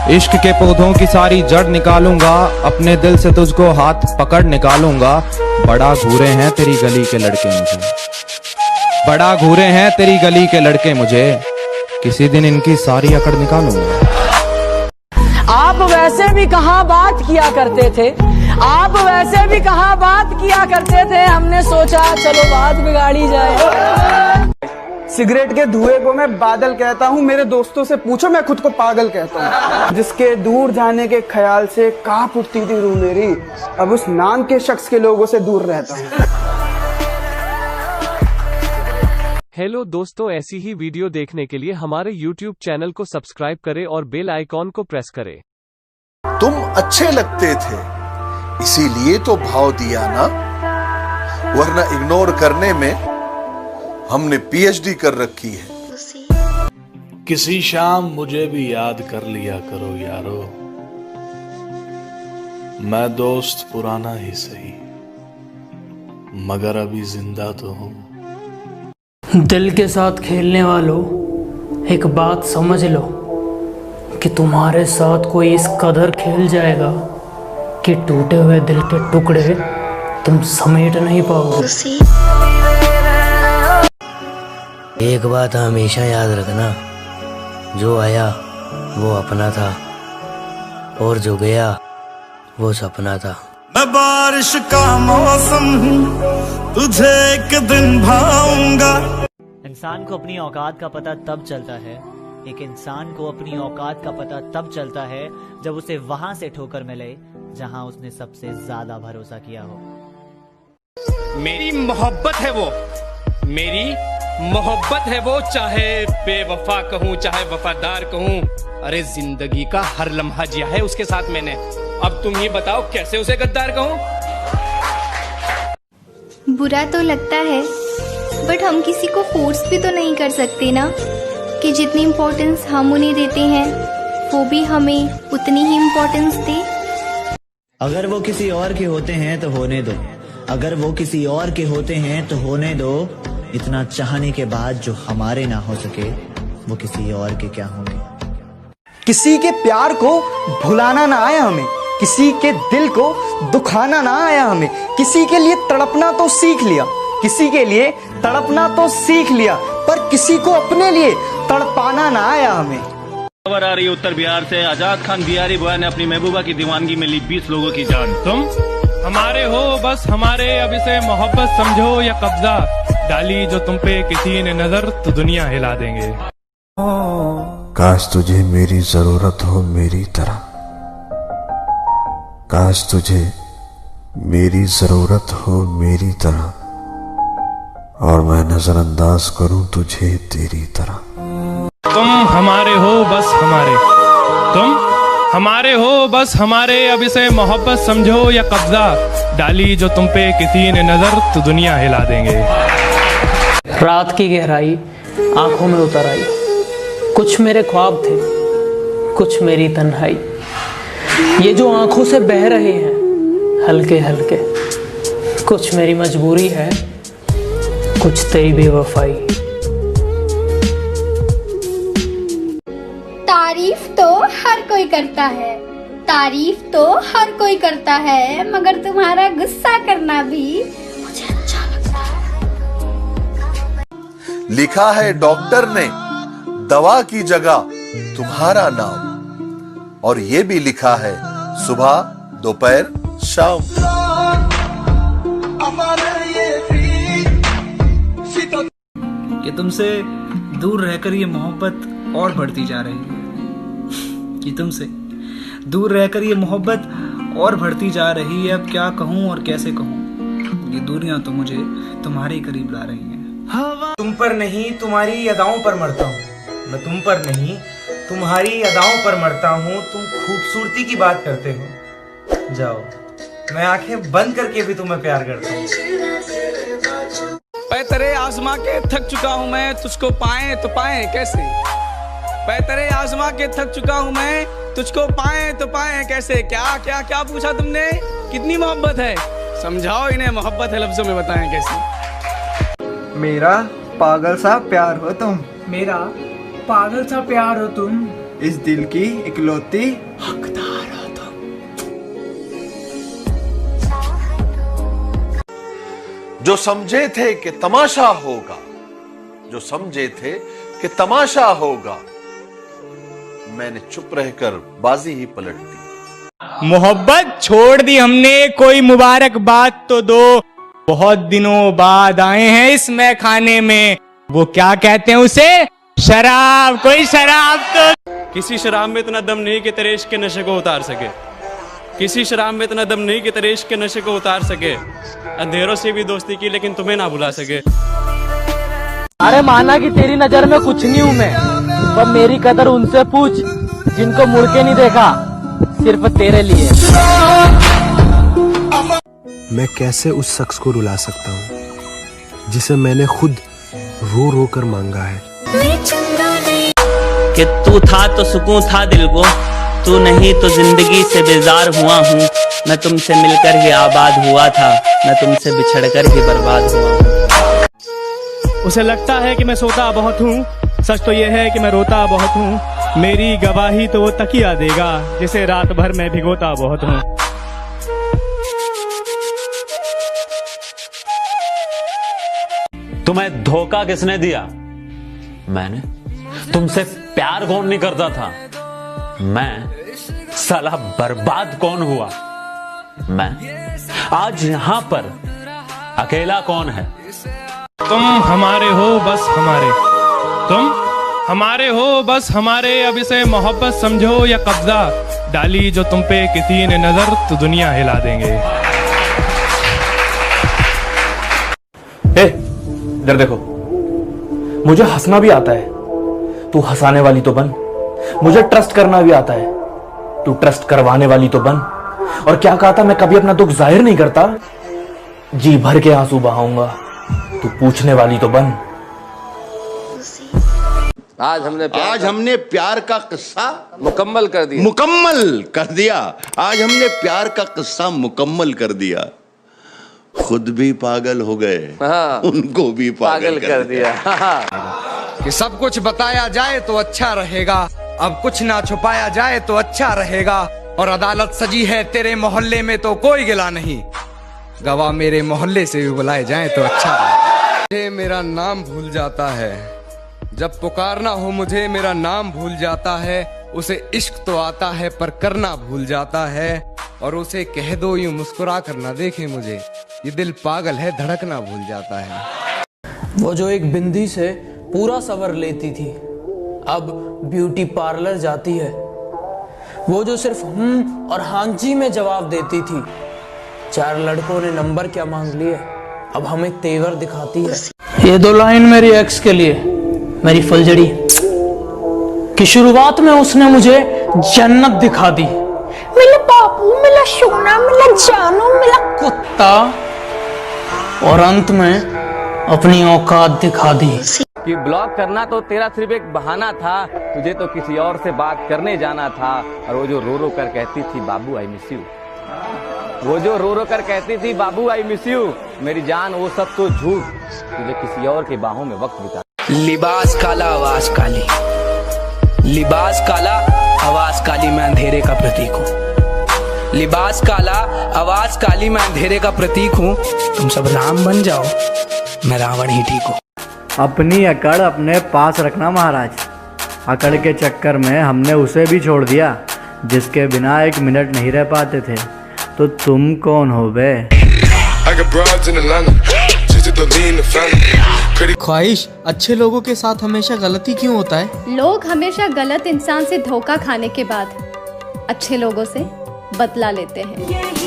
इश्क के पौधों की सारी जड़ निकालूंगा, अपने दिल से तुझको हाथ पकड़ निकालूंगा। बड़ा घूरे हैं तेरी गली के लड़के मुझे, बड़ा घूरे हैं तेरी गली के लड़के मुझे, किसी दिन इनकी सारी अकड़ निकालूंगा। आप वैसे भी कहाँ बात किया करते थे, आप वैसे भी कहाँ बात किया करते थे, हमने सोचा चलो बात बिगाड़ी जाए। सिगरेट के धुएं को मैं बादल कहता हूँ, मेरे दोस्तों से पूछो मैं खुद को पागल कहता हूँ। जिसके दूर जाने के ख्याल से कांप उठती थी रूह मेरी, अब उस नाम के शख्स के लोगों से दूर रहता हूँ। हेलो दोस्तों, ऐसी ही वीडियो देखने के लिए हमारे YouTube चैनल को सब्सक्राइब करें और बेल आइकॉन को प्रेस करें। तुम अच्छे लगते थे इसीलिए तो भाव दिया ना, वरना इग्नोर करने में हमने PhD कर रखी है। किसी शाम मुझे भी याद कर लिया करो यारो, मैं दोस्त पुराना ही सही, मगर अभी जिंदा तो हूं। दिल के साथ खेलने वालों, एक बात समझ लो कि तुम्हारे साथ कोई इस कदर खेल जाएगा कि टूटे हुए दिल के टुकड़े तुम समेट नहीं पाओगे। एक बात हमेशा याद रखना, जो आया वो अपना था और जो गया वो सपना था। मैं बारिश का मौसम हूँ, तुझे एक दिन भाऊंगा। इंसान को अपनी औकात का पता तब चलता है, एक इंसान को अपनी औकात का पता तब चलता है जब उसे वहां से ठोकर मिले जहां उसने सबसे ज्यादा भरोसा किया हो। मेरी मोहब्बत है वो, मेरी मोहब्बत है वो, चाहे बेवफा कहूँ चाहे वफादार कहूँ, अरे जिंदगी का हर लम्हा जिया है उसके साथ मैंने। अब तुम ही बताओ कैसे उसे गद्दार कहूँ। बुरा तो लगता है, बट हम किसी को फोर्स भी तो नहीं कर सकते ना कि जितनी इम्पोर्टेंस हम उन्हें देते हैं वो भी हमें उतनी ही इम्पोर्टेंस दे। अगर वो किसी और के होते हैं तो होने दो, अगर वो किसी और के होते हैं तो होने दो। इतना चाहने के बाद जो हमारे ना हो सके वो किसी और के क्या होंगे। किसी के प्यार को भुलाना ना आया हमें, किसी के दिल को दुखाना ना आया हमें, किसी के लिए तड़पना तो सीख लिया, किसी के लिए तड़पना तो सीख लिया, पर किसी को अपने लिए तड़पाना ना आया हमें। खबर आ रही है उत्तर बिहार से, आजाद खान बिहारी बुआ ने अपनी महबूबा की दीवानगी में ली 20 लोगों की जान। तुम हमारे हो बस हमारे, अब इसे मोहब्बत समझो या कब्जा, डाली जो तुम पे किसी ने नजर तो दुनिया हिला देंगे। काश तुझे मेरी जरूरत हो मेरी तरह, काश तुझे मेरी जरूरत हो मेरी तरह, और मैं नजरअंदाज करूं तुझे तेरी तरह। तुम हमारे हो बस हमारे, तुम हमारे हो बस हमारे, अब इसे मोहब्बत समझो या कब्जा, डाली जो तुम पे किसी ने नजर तो दुनिया हिला देंगे। रात की गहराई आंखों में उतर आई, कुछ मेरे ख्वाब थे कुछ मेरी तन्हाई, ये जो आंखों से बह रहे हैं हल्के हल्के, कुछ मेरी मजबूरी है कुछ तेरी बेवफाई। तारीफ तो हर कोई करता है, तारीफ तो हर कोई करता है, मगर तुम्हारा गुस्सा करना भी मुझे अच्छा लगता है। लिखा है डॉक्टर ने दवा की जगह तुम्हारा नाम, और ये भी लिखा है सुबह दोपहर शाम। कि तुमसे दूर रहकर ये मोहब्बत और बढ़ती जा रही है, कि तुमसे दूर रहकर ये मोहब्बत और बढ़ती जा रही है। अब क्या कहूँ और कैसे कहूँ, ये दूरियां तो मुझे तुम्हारे करीब ला रही हैं। तुम पर नहीं तुम्हारी अदाओं पर मरता हूँ, मैं तुम पर नहीं तुम्हारी अदाओं पर मरता हूँ। तुम खूबसूरती की बात करते हो, जाओ मैं आंखें बंद करके भी तुम्हें प्यार करता हूँ। पैतरे आजमा के थक चुका हूँ मैं, तुझको पाए तो पाए कैसे। पैतरे आजमा के थक चुका हूँ मैं, तुझको पाए तो पाए कैसे। क्या क्या क्या पूछा तुमने, कितनी मोहब्बत है, समझाओ इन्हें मोहब्बत है लफ्जों में बताएं कैसे। मेरा पागल सा प्यार हो तुम, मेरा पागल सा प्यार हो तुम, इस दिल की इकलौती हकदार हो तुम। जो समझे थे कि तमाशा होगा, जो समझे थे कि तमाशा होगा, मैंने चुप रहकर बाजी ही पलट दी। मोहब्बत छोड़ दी हमने, कोई मुबारकबाद तो दो। बहुत दिनों बाद आए हैं इस मैखाने में, वो क्या कहते हैं उसे, शराब। कोई शराब तो। किसी शराब में इतना दम नहीं कि तेरे इश्क के नशे को उतार सके। किसी शराब में इतना दम नहीं कि तेरे इश्क के नशे को उतार सके। अंधेरों से भी दोस्ती की लेकिन तुम्हें ना भुला सके। अरे माना कि तेरी नजर में कुछ नहीं हूँ मैं, पर मेरी कदर उनसे पूछ जिनको मुड़ के नहीं देखा, सिर्फ तेरे लिए। मैं कैसे उस शख्स को रुला सकता हूँ जिसे मैंने खुद रो रो कर मांगा है। कि तू था तो सुकून था दिल को, तू नहीं तो जिंदगी से बेजार हुआ हूँ। मैं तुमसे मिलकर ही आबाद हुआ था, मैं तुमसे बिछड़कर ही बर्बाद हुआ हूँ। उसे लगता है कि मैं सोता बहुत हूँ, सच तो ये है कि मैं रोता बहुत हूँ। मेरी गवाही तो वो तकिया देगा जिसे रात भर मैं भिगोता बहुत हूँ। तुम्हें धोखा किसने दिया? मैंने। तुमसे प्यार कौन नहीं करता था? मैं। साला बर्बाद कौन हुआ? मैं। आज यहां पर अकेला कौन है? तुम हमारे हो बस हमारे, तुम हमारे हो बस हमारे। अब इसे मोहब्बत समझो या कब्जा, डाली जो तुम पे किसी ने नजर तो दुनिया हिला देंगे। इधर देखो, मुझे हंसना भी आता है, तू हंसाने वाली तो बन। मुझे ट्रस्ट करना भी आता है, तू ट्रस्ट करवाने वाली तो बन। और क्या कहा था, मैं कभी अपना दुख जाहिर नहीं करता, जी भर के आंसू बहाऊंगा, तू पूछने वाली तो बन। आज हमने प्यार का किस्सा मुकम्मल कर दिया। आज हमने प्यार का किस्सा मुकम्मल कर दिया। खुद भी पागल हो गए, उनको भी पागल कर दिया। कि सब कुछ बताया जाए तो अच्छा रहेगा, अब कुछ ना छुपाया जाए तो अच्छा रहेगा। और अदालत सजी है तेरे मोहल्ले में तो कोई गिला नहीं, गवाह मेरे मोहल्ले से भी बुलाए जाए तो अच्छा रहेगा। मुझे मेरा नाम भूल जाता है, जब पुकारना हो मुझे मेरा नाम भूल जाता है। उसे इश्क तो आता है पर करना भूल जाता है। और उसे कह दो यूं मुस्कुरा कर ना देखे मुझे, ये दिल पागल है धड़कना भूल जाता है। वो जो एक बिंदी से पूरा सवर लेती थी, अब ब्यूटी पार्लर जाती है। वो जो सिर्फ और हाँ जी में जवाब देती थी, 4 लड़कों ने नंबर क्या मांग लिए, अब हमें तेवर दिखाती है। ये 2 लाइन मेरी एक्स के लिए, मेरी फुलझड़ी कि शुरुआत में उसने मुझे जन्नत दिखा दी। मिला बाबू, मिला सोना, मिला जानू, मिला कुत्ता, और अंत में अपनी औकात दिखा दी। कि ब्लॉक करना तो तेरा सिर्फ एक बहाना था, तुझे तो किसी और से बात करने जाना था। और वो जो रो रो कर कहती थी बाबू आई मिस यू, वो जो रो रो कर कहती थी बाबू आई मिस यू, मेरी जान वो सब तो झूठ, तुझे किसी और के बाहों में वक्त बिता। लिबास काला आवाज काली, लिबास काला आवाज काली, मैं अंधेरे का प्रतीक हूँ। लिबास काला आवाज काली, मैं अंधेरे का प्रतीक हूँ। तुम सब राम बन जाओ, मैं रावण ही ठीक हूँ। अपनी अकड़ अपने पास रखना महाराज, अकड़ के चक्कर में हमने उसे भी छोड़ दिया जिसके बिना 1 मिनट नहीं रह पाते थे। तो तुम कौन हो बे? ख्वाहिश, अच्छे लोगों के साथ हमेशा गलती क्यों होता है? लोग हमेशा गलत इंसान से धोखा खाने के बाद अच्छे लोगों से बदला लेते हैं।